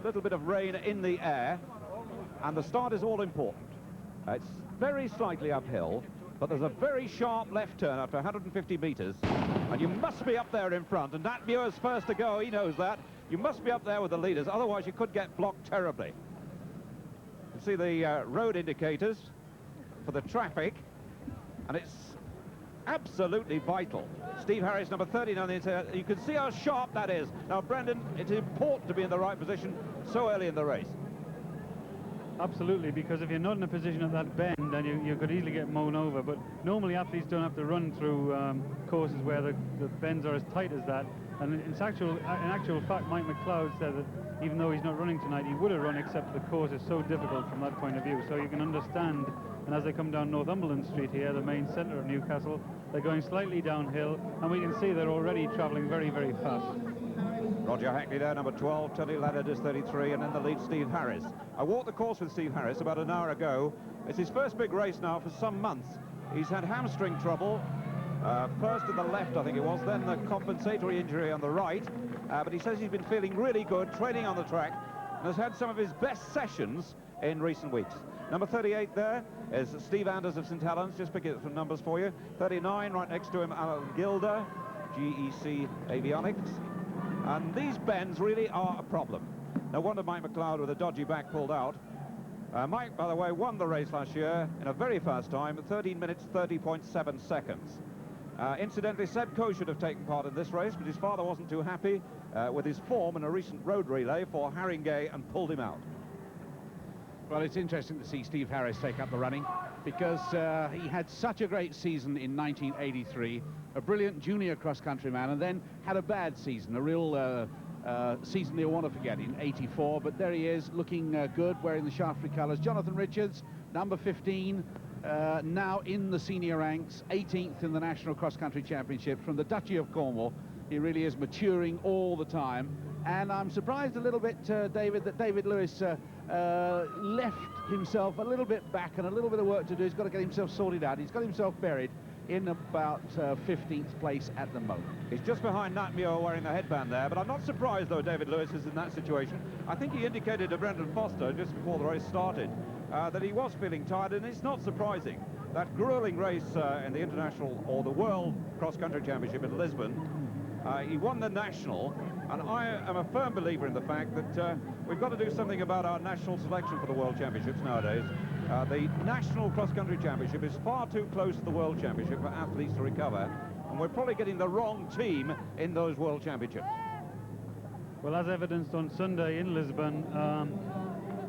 little bit of rain in the air, and the start is all important. It's very slightly uphill, but there's a very sharp left turn after 150 metres, and you must be up there in front, and Nat Muir's first to go, he knows that. You must be up there with the leaders, otherwise you could get blocked terribly. You can see the road indicators for the traffic, and it's absolutely vital. Steve Harris, number 39, you can see how sharp that is. Now, Brendan, it's important to be in the right position so early in the race. Absolutely, because if you're not in a position at that bend, then you could easily get mown over. But normally athletes don't have to run through courses where the bends are as tight as that. And in actual fact, Mike McLeod said that even though he's not running tonight, he would have run, except the course is so difficult from that point of view. So you can understand, and as they come down Northumberland Street here, the main centre of Newcastle, they're going slightly downhill, and we can see they're already travelling very, very fast. Roger Hackney there, number 12, Tony Leonard is 33, and in the lead, Steve Harris. I walked the course with Steve Harris about an hour ago. It's his first big race now for some months. He's had hamstring trouble, first at the left, I think it was, then the compensatory injury on the right, but he says he's been feeling really good, training on the track, and has had some of his best sessions in recent weeks. Number 38 there is Steve Anders of St Helens, just picking up some numbers for you. 39, right next to him, Alan Gilder, GEC Avionics. And these bends really are a problem. No wonder Mike McLeod with a dodgy back pulled out. Mike, by the way, won the race last year in a very fast time, 13 minutes, 30.7 seconds. Incidentally, Seb Coe should have taken part in this race, but his father wasn't too happy with his form in a recent road relay for Haringey and pulled him out. Well, it's interesting to see Steve Harris take up the running, because he had such a great season in 1983, a brilliant junior cross-country man, and then had a bad season, a real season he'll want to forget in 84, but there he is, looking good, wearing the Shaftesbury colours. Jonathan Richards, number 15, now in the senior ranks, 18th in the National Cross-Country Championship from the Duchy of Cornwall. He really is maturing all the time, and I'm surprised a little bit, David, that David Lewis left himself a little bit back and a little bit of work to do. He's got to get himself sorted out. He's got himself buried in about 15th place at the moment. He's just behind Nat Muir wearing the headband there, but I'm not surprised, though, David Lewis is in that situation. I think he indicated to Brendan Foster just before the race started that he was feeling tired, and it's not surprising. That grueling race in the International or the World Cross Country Championship in Lisbon, he won the National, and I am a firm believer in the fact that we've got to do something about our national selection for the World Championships nowadays. The National Cross Country Championship is far too close to the World Championship for athletes to recover, and we're probably getting the wrong team in those World Championships. Well, as evidenced on Sunday in Lisbon,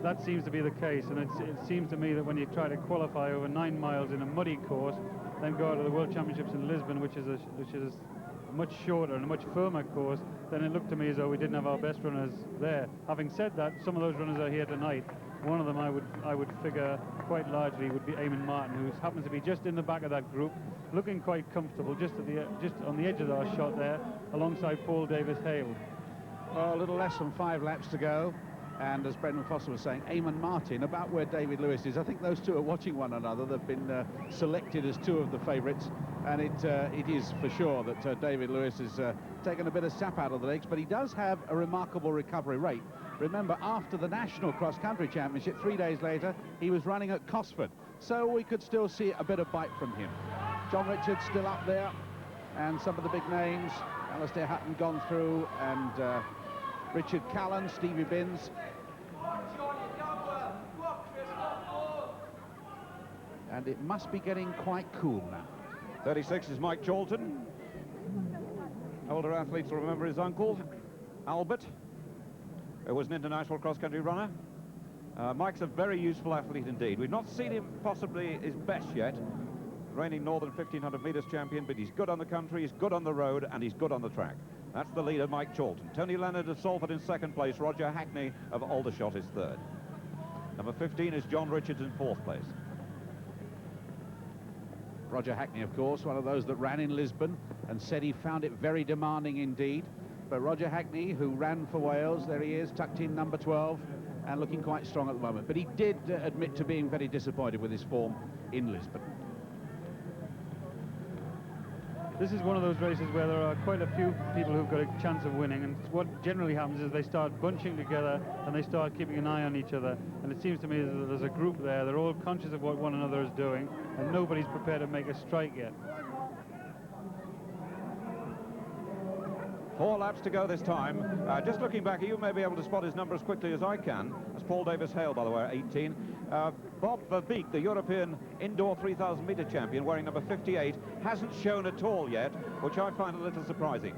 that seems to be the case, and it seems to me that when you try to qualify over 9 miles in a muddy course, then go to the World Championships in Lisbon, which is a much shorter and a much firmer course, then it looked to me as though we didn't have our best runners there. Having said that, some of those runners are here tonight. One of them I would figure quite largely would be Eamon Martin, who happens to be just in the back of that group, looking quite comfortable, just on the edge of our shot there, alongside Paul Davis-Hale. Well, a little less than 5 laps to go, and as Brendan Foster was saying, Eamon Martin, about where David Lewis is. I think those two are watching one another. They've been selected as two of the favourites, and it is for sure that David Lewis has taken a bit of sap out of the legs, but he does have a remarkable recovery rate. Remember, after the National Cross Country Championship, 3 days later, he was running at Cosford, so we could still see a bit of bite from him. John Richards still up there, and some of the big names, Alistair Hutton gone through, and Richard Callan, Stevie Binns. And it must be getting quite cool now. 36 is Mike Chalton. Older athletes will remember his uncle, Albert, who was an international cross-country runner. Mike's a very useful athlete indeed. We've not seen him possibly his best yet, reigning Northern 1500 metres champion, but he's good on the country, he's good on the road, and he's good on the track. That's the leader, Mike Chalton. Tony Leonard of Salford in second place. Roger Hackney of Aldershot is third. Number 15 is John Richards in fourth place. Roger Hackney, of course, one of those that ran in Lisbon and said he found it very demanding indeed. But Roger Hackney, who ran for Wales, there he is, tucked in number 12 and looking quite strong at the moment. But he did admit to being very disappointed with his form in Lisbon. this is one of those races where there are quite a few people who've got a chance of winning, and what generally happens is they start bunching together and they start keeping an eye on each other, and it seems to me that there's a group there, they're all conscious of what one another is doing, and nobody's prepared to make a strike yet. 4 laps to go this time. Just looking back, you may be able to spot his number as quickly as I can. That's Paul Davis-Hale, by the way, 18. Bob Verbeek, the European indoor 3,000-metre champion, wearing number 58, hasn't shown at all yet, which I find a little surprising.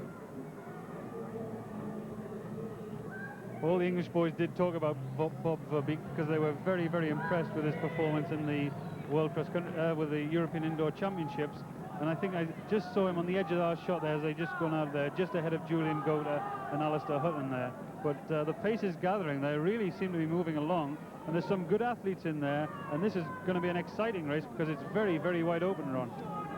All the English boys did talk about Bob Verbeek because they were very, very impressed with his performance in the World Cross Country, with the European Indoor Championships. And I think I just saw him on the edge of our shot there as they just gone out there, just ahead of Julian Gota and Alistair Hutton there. But the pace is gathering. They really seem to be moving along. And there's some good athletes in there. And this is going to be an exciting race because it's very, very wide open, Ron.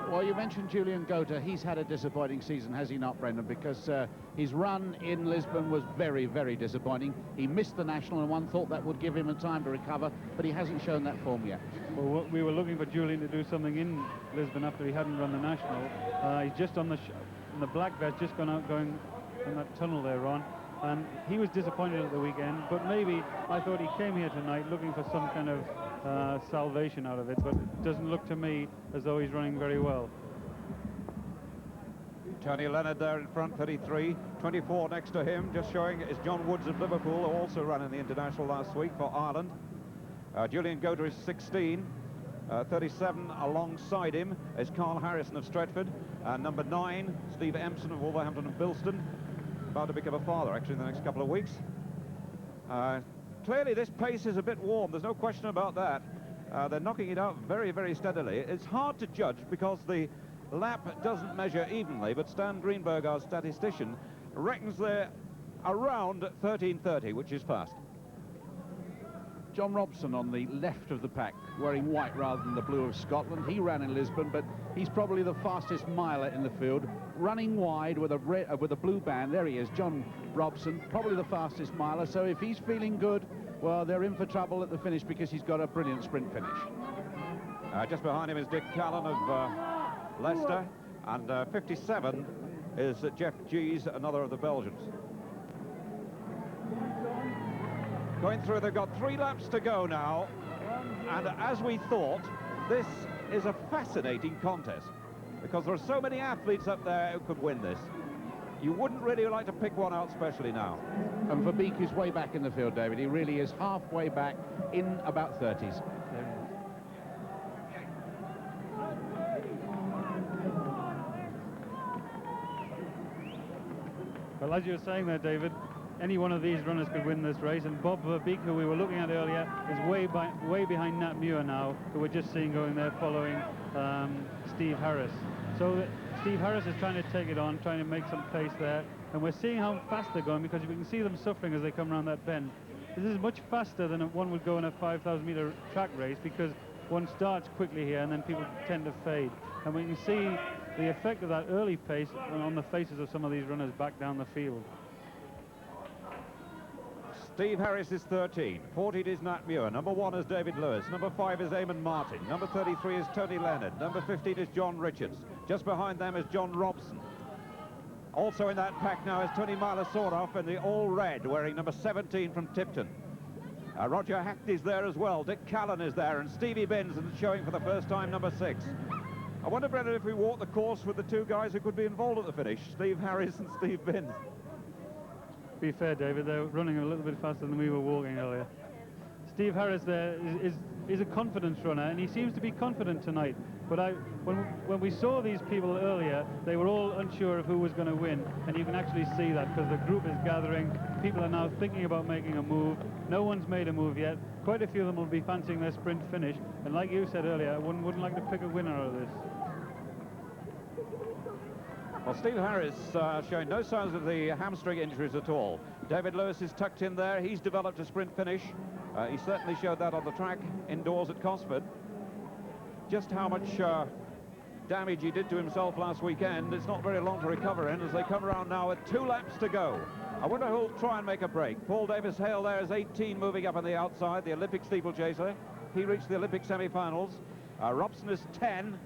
Well, you mentioned Julian Gota. He's had a disappointing season, has he not, Brendan? Because his run in Lisbon was very, very disappointing. He missed the National, and one thought that would give him a time to recover, but he hasn't shown that form yet. Well, we were looking for Julian to do something in Lisbon after he hadn't run the National. He's just on the black vest, just gone out going in that tunnel there, Ron. And he was disappointed at the weekend, but maybe I thought he came here tonight looking for some kind of salvation out of it, but it doesn't look to me as though he's running very well. Tony Leonard there in front, 33. 24 next to him, just showing, is John Woods of Liverpool, who also ran in the International last week for Ireland. Julian Gota is 16. 37 alongside him is Carl Harrison of Stretford. Number 9, Steve Empson of Wolverhampton and Bilston. About to become a father, actually, in the next couple of weeks. Clearly, this pace is a bit warm. There's no question about that. They're knocking it out very, very steadily. It's hard to judge because the lap doesn't measure evenly, but Stan Greenberg, our statistician, reckons they're around 13:30, which is fast. John Robson on the left of the pack, wearing white rather than the blue of Scotland. He ran in Lisbon, but he's probably the fastest miler in the field, running wide with a blue band. There he is, John Robson, probably the fastest miler. So if he's feeling good, well, they're in for trouble at the finish because he's got a brilliant sprint finish. Just behind him is Dick Callan of Leicester, and 57 is Jeff Gies, another of the Belgians. Going through, they've got 3 laps to go now, and as we thought, this is a fascinating contest because there are so many athletes up there who could win this. You wouldn't really like to pick one out especially now. And Verbeek is way back in the field, David. He really is halfway back in about 30s. Well, as you were saying there, David, any one of these runners could win this race, and Bob Verbeek, who we were looking at earlier, is way behind Nat Muir now, who we're just seeing going there following Steve Harris. So Steve Harris is trying to take it on, trying to make some pace there, and we're seeing how fast they're going because we can see them suffering as they come around that bend. This is much faster than one would go in a 5,000-metre track race because one starts quickly here and then people tend to fade. And we can see the effect of that early pace on the faces of some of these runners back down the field. Steve Harris is 13. 14 is Nat Muir. Number 1 is David Lewis. Number 5 is Eamon Martin. Number 33 is Tony Leonard. Number 15 is John Richards. Just behind them is John Robson. Also in that pack now is Tony Milasoroff in the all red, wearing number 17 from Tipton. Roger Hackney's there as well. Dick Callan is there, and Stevie Benson showing for the first time number 6. I wonder, Brendan, if we walk the course with the 2 guys who could be involved at the finish, Steve Harris and Steve Binns. To be fair, David, they're running a little bit faster than we were walking earlier. Steve Harris there is a confidence runner, and he seems to be confident tonight. But when we saw these people earlier, they were all unsure of who was going to win, and you can actually see that because the group is gathering. People are now thinking about making a move. No one's made a move yet. Quite a few of them will be fancying their sprint finish, and like you said earlier, one wouldn't like to pick a winner out of this. Well, Steve Harris showing no signs of the hamstring injuries at all. David Lewis is tucked in there. He's developed a sprint finish. He certainly showed that on the track indoors at Cosford. Just how much damage he did to himself last weekend, it's not very long to recover in as they come around now with 2 laps to go. I wonder who'll try and make a break. Paul Davis-Hale there is 18, moving up on the outside, the Olympic steeplechaser. He reached the Olympic semi-finals. Robson is 10.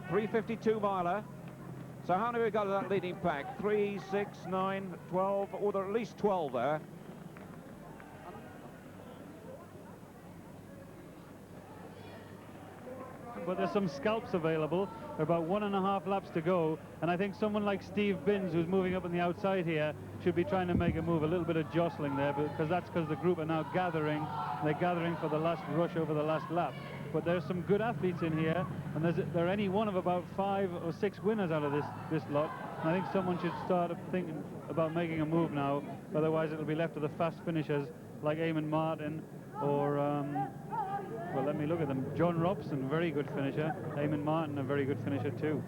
3:52 miler. So how many have we got of that leading pack? 3, 6, 9, 12, or there are at least 12 there. But there's some scalps available. There are about 1.5 laps to go, and I think someone like Steve Binns, who's moving up on the outside here, should be trying to make a move. A little bit of jostling there, because that's because the group are now gathering. They're gathering for the last rush over the last lap. But there's some good athletes in here, and there are any one of about 5 or 6 winners out of this lot. And I think someone should start thinking about making a move now. Otherwise, it'll be left to the fast finishers like Eamon Martin or well, let me look at them. John Robson, very good finisher. Eamon Martin, a very good finisher too.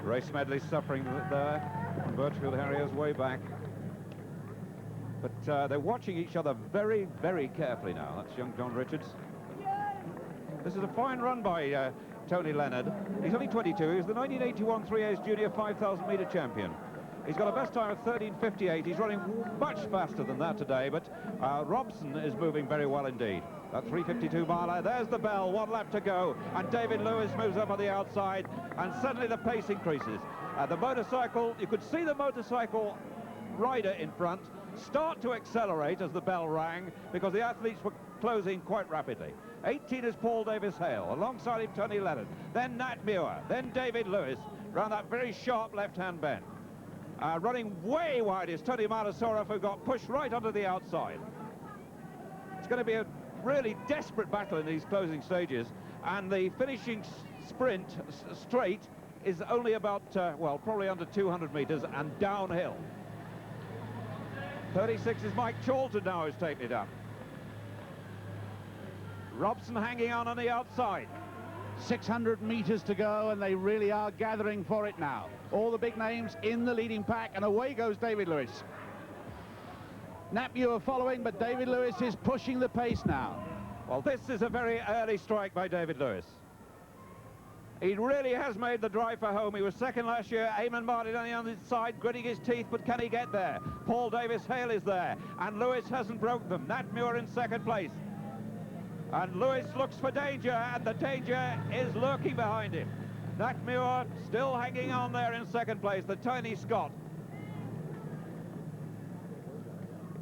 Ray Smedley suffering there. Birchfield Harriers way back. But they're watching each other very, very carefully now. That's young John Richards. This is a fine run by Tony Leonard. He's only 22. He's the 1981 3A's Junior 5,000-metre champion. He's got a best time of 13:58. He's running much faster than that today, but Robson is moving very well indeed. That 3:52 miler, there's the bell, 1 lap to go, and David Lewis moves up on the outside, and suddenly the pace increases. The motorcycle, you could see the motorcycle rider in front start to accelerate as the bell rang, because the athletes were closing quite rapidly. 18 is Paul Davis-Hale, alongside him Tony Leonard, then Nat Muir, then David Lewis, round that very sharp left-hand bend. Running way wide is Tony Marasora, who got pushed right onto the outside. It's going to be a really desperate battle in these closing stages, and the finishing sprint straight is only about, well, probably under 200 metres and downhill. 36 is Mike Charlton now who's taken it up. Robson hanging on the outside. 600 metres to go, and they really are gathering for it now. All the big names in the leading pack, and away goes David Lewis. Nat Muir following, but David Lewis is pushing the pace now. Well, this is a very early strike by David Lewis. He really has made the drive for home. He was second last year. Eamon Martin on the other side, gritting his teeth, but can he get there? Paul Davis-Hale is there, and Lewis hasn't broken them. Nat Muir in second place. And Lewis looks for danger, and the danger is lurking behind him. Nat Muir still hanging on there in second place, the tiny Scot.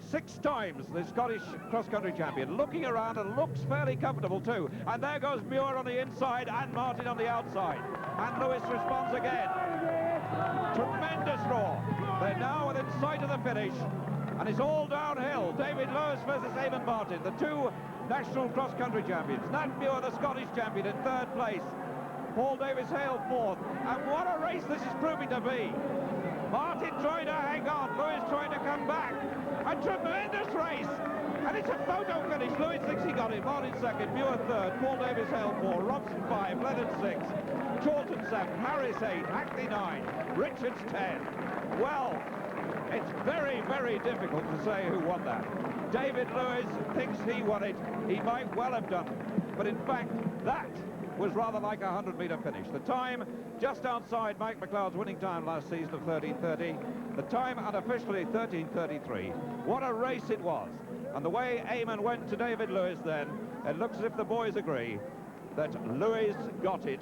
6 times the Scottish cross-country champion, looking around and looks fairly comfortable too. And there goes Muir on the inside and Martin on the outside. And Lewis responds again. Tremendous roar. They're now within sight of the finish, and it's all downhill. David Lewis versus Eamon Martin, the 2 national cross-country champions. Nat Muir, the Scottish champion, in 3rd place. Paul Davis-Hale 4th. And what a race this is proving to be. Martin trying to hang on, Lewis trying to come back. A tremendous race, and it's a photo finish. Lewis thinks he got it. Martin 2nd, Muir 3rd, Paul Davis-Hale 4, Robson 5, Leonard 6, Charlton 7, Harris 8, Hackley 9, Richards 10. Well, it's very, very difficult to say who won that. David Lewis thinks he won it. He might well have done it, but in fact, that was rather like a 100-metre finish. The time just outside Mike McLeod's winning time last season of 13:30. The time unofficially 13:33. What a race it was. And the way Eamon went to David Lewis then, it looks as if the boys agree that Lewis got it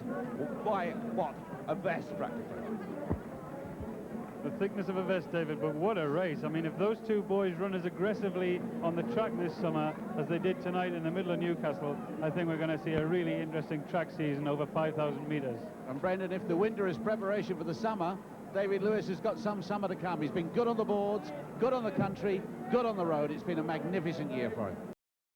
by, what, a vest practically. The thickness of a vest, David, but what a race. I mean, if those 2 boys run as aggressively on the track this summer as they did tonight in the middle of Newcastle, I think we're going to see a really interesting track season over 5,000 metres. And Brendan, if the winter is preparation for the summer, David Lewis has got some summer to come. He's been good on the boards, good on the country, good on the road. It's been a magnificent year for him.